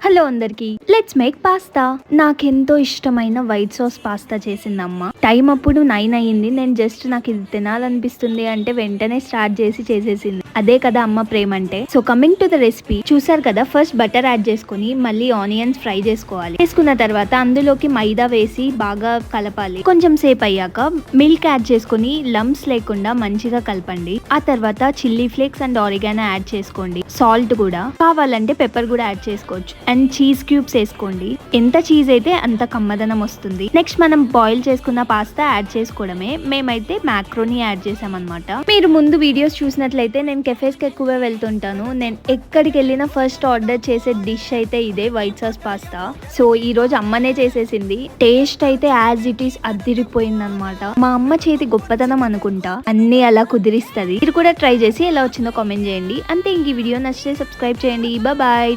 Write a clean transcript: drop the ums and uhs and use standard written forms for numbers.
Hello అందరికి, let's make pasta. నాకెంతో ఇష్టమైన వైట్ సాస్ పాస్తా చేసింది అమ్మ. టైం అప్పుడు 9 అయ్యింది. నేను జస్ట్ నాకు ఇది తినాలనిపిస్తుంది అంటే వెంటనే స్టార్ట్ చేసేసింది. అదే కదా అమ్మ ప్రేమ అంటే. So coming to the recipe, చూసారు కదా, ఫస్ట్ బటర్ యాడ్ చేసుకుని మళ్ళీ ఆనియన్స్ ఫ్రై చేసుకోవాలి. చేసుకున్న తర్వాత అందులోకి మైదా వేసి బాగా కలపాలి. కొంచెం సేపు అయ్యాక మిల్క్ యాడ్ చేసుకుని లంప్స్ లేకుండా మంచిగా కలపండి. ఆ తర్వాత chilli flakes and oregano add చేసుకోండి. సాల్ట్ కూడా కావాలంటే పెప్పర్ కూడా యాడ్ చేసుకోవచ్చు. అండ్ చీజ్ క్యూబ్స్ వేసుకోండి. ఎంత చీజ్ అయితే అంత కమ్మదనం వస్తుంది. నెక్స్ట్ మనం బాయిల్ చేసుకున్న పాస్తా యాడ్ చేసుకోవడమే. మేమైతే మ్యాక్రోనీ యాడ్ చేసామన్నమాట. మీరు ముందు వీడియోస్ చూసినట్లయితే నేను కెఫేస్ కి ఎక్కువ వెళ్తుంటాను. నేను ఎక్కడికి వెళ్ళినా ఫస్ట్ ఆర్డర్ చేసే డిష్ అయితే ఇదే, వైట్ సాస్ పాస్తా. సో ఈ రోజు అమ్మనే చేసేసింది. టేస్ట్ అయితే యాజ్ ఇట్ ఈస్ అదిరిపోయింది అనమాట. మా అమ్మ చేతి గొప్పతనం అనుకుంటా, అన్ని అలా కుదిరిస్తుంది. మీరు కూడా ట్రై చేసి ఎలా వచ్చిందో కామెంట్ చేయండి. అంతే, ఇంక ఈ వీడియో నచ్చితే సబ్స్క్రైబ్ చేయండి. బాయ్.